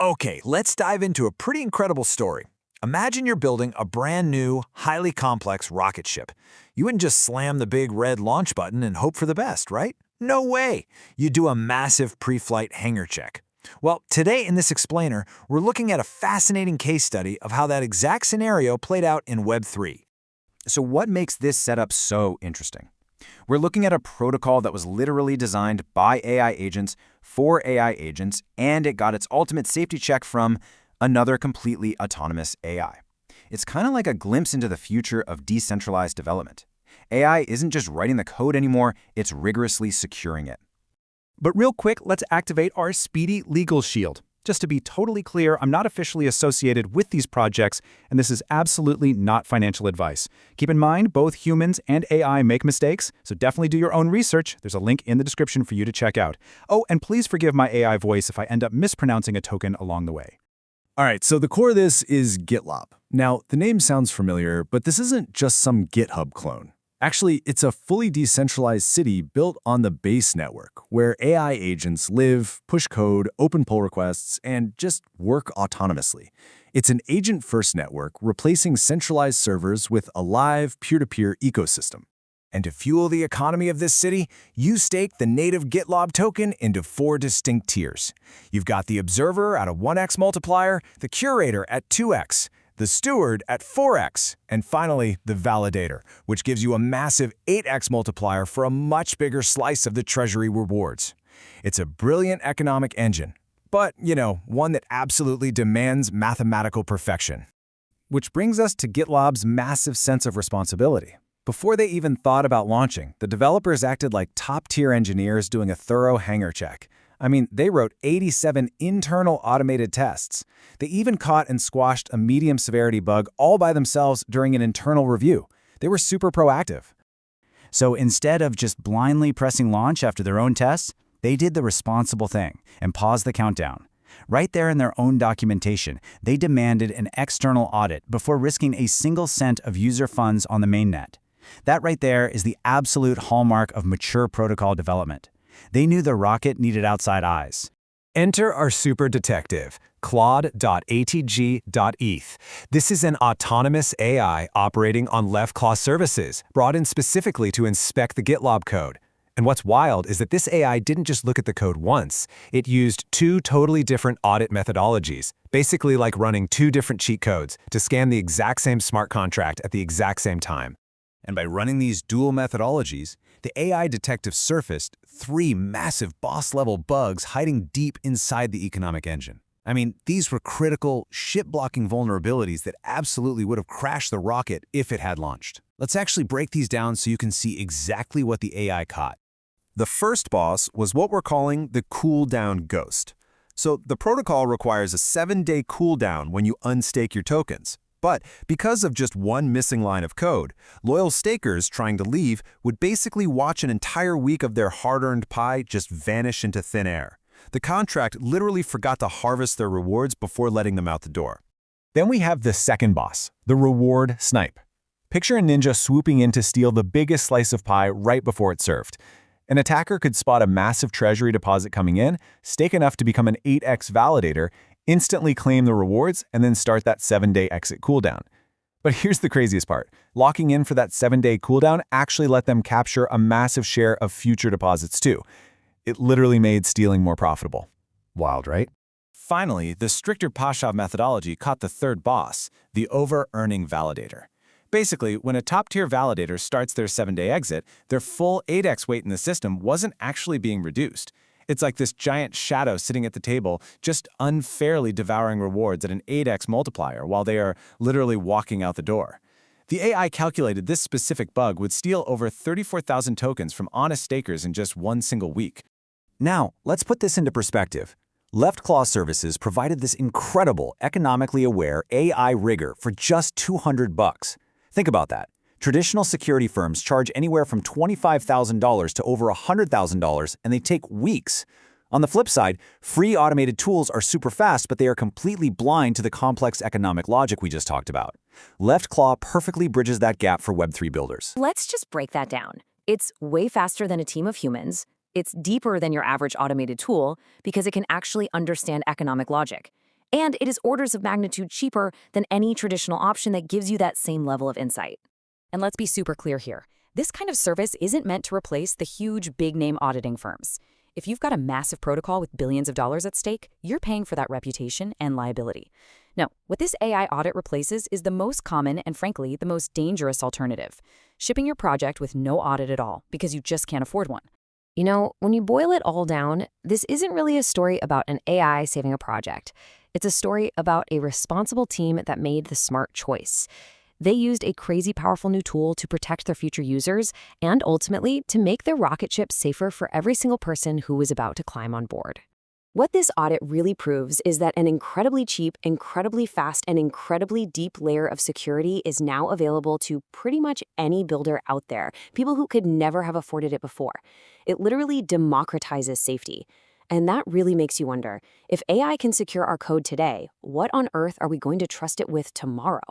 Okay, let's dive into a pretty incredible story. Imagine you're building a brand new, highly complex rocket ship. You wouldn't just slam the big red launch button and hope for the best, right? No way! You do a massive pre-flight hangar check. Well, today in this explainer, we're looking at a fascinating case study of how that exact scenario played out in Web3. So what makes this setup so interesting? We're looking at a protocol that was literally designed by AI agents for AI agents, and it got its ultimate safety check from another completely autonomous AI. It's kind of like a glimpse into the future of decentralized development. AI isn't just writing the code anymore, it's rigorously securing it. But real quick, let's activate our speedy legal shield. Just to be totally clear, I'm not officially associated with these projects, and this is absolutely not financial advice. Keep in mind, both humans and AI make mistakes, so definitely do your own research. There's a link in the description for you to check out. Oh, and please forgive my AI voice if I end up mispronouncing a token along the way. All right, so the core of this is GitLAWB. Now, the name sounds familiar, but this isn't just some GitHub clone. Actually, it's a fully decentralized city built on the base network, where AI agents live, push code, open pull requests, and just work autonomously. It's an agent-first network replacing centralized servers with a live, peer-to-peer ecosystem. And to fuel the economy of this city, you stake the native GitLAWB token into 4 distinct tiers. You've got the observer at a 1x multiplier, the curator at 2x, the steward at 4x, and finally, the validator, which gives you a massive 8x multiplier for a much bigger slice of the treasury rewards. It's a brilliant economic engine, but, one that absolutely demands mathematical perfection. Which brings us to GitLAWB's massive sense of responsibility. Before they even thought about launching, the developers acted like top-tier engineers doing a thorough hangar check. I mean, they wrote 87 internal automated tests. They even caught and squashed a medium-severity bug all by themselves during an internal review. They were super proactive. So instead of just blindly pressing launch after their own tests, they did the responsible thing and paused the countdown. Right there in their own documentation, they demanded an external audit before risking a single cent of user funds on the mainnet. That right there is the absolute hallmark of mature protocol development. They knew the rocket needed outside eyes. Enter our super detective, clawd.atg.eth. This is an autonomous AI operating on Leftclaw Services, brought in specifically to inspect the GitLAWB code. And what's wild is that this AI didn't just look at the code once. It used 2 totally different audit methodologies, basically like running 2 different cheat codes to scan the exact same smart contract at the exact same time. And by running these dual methodologies, the AI detective surfaced 3 massive boss-level bugs hiding deep inside the economic engine. I mean, these were critical, ship-blocking vulnerabilities that absolutely would have crashed the rocket if it had launched. Let's actually break these down so you can see exactly what the AI caught. The first boss was what we're calling the cooldown ghost. So the protocol requires a 7-day cooldown when you unstake your tokens. But because of just one missing line of code, loyal stakers trying to leave would basically watch an entire week of their hard-earned pie just vanish into thin air. The contract literally forgot to harvest their rewards before letting them out the door. Then we have the second boss, the reward snipe. Picture a ninja swooping in to steal the biggest slice of pie right before it's served. An attacker could spot a massive treasury deposit coming in, stake enough to become an 8x validator, instantly claim the rewards, and then start that 7-day exit cooldown. But here's the craziest part. Locking in for that 7-day cooldown actually let them capture a massive share of future deposits too. It literally made stealing more profitable. Wild, right? Finally, the stricter Pashav methodology caught the third boss, the over-earning validator. Basically, when a top-tier validator starts their 7-day exit, their full 8x weight in the system wasn't actually being reduced. It's like this giant shadow sitting at the table, just unfairly devouring rewards at an 8x multiplier while they are literally walking out the door. The AI calculated this specific bug would steal over 34,000 tokens from honest stakers in just one single week. Now, let's put this into perspective. Leftclaw Services provided this incredible, economically aware AI rigor for just $200. Think about that. Traditional security firms charge anywhere from $25,000 to over $100,000, and they take weeks. On the flip side, free automated tools are super fast, but they are completely blind to the complex economic logic we just talked about. Leftclaw perfectly bridges that gap for Web3 builders. Let's just break that down. It's way faster than a team of humans. It's deeper than your average automated tool because it can actually understand economic logic. And it is orders of magnitude cheaper than any traditional option that gives you that same level of insight. And let's be super clear here. This kind of service isn't meant to replace the huge big-name auditing firms. If you've got a massive protocol with billions of dollars at stake, you're paying for that reputation and liability. No, what this AI audit replaces is the most common and, frankly, the most dangerous alternative: shipping your project with no audit at all because you just can't afford one. You know, when you boil it all down, this isn't really a story about an AI saving a project. It's a story about a responsible team that made the smart choice. They used a crazy powerful new tool to protect their future users and ultimately to make their rocket ship safer for every single person who was about to climb on board. What this audit really proves is that an incredibly cheap, incredibly fast, and incredibly deep layer of security is now available to pretty much any builder out there, people who could never have afforded it before. It literally democratizes safety. And that really makes you wonder, if AI can secure our code today, what on earth are we going to trust it with tomorrow?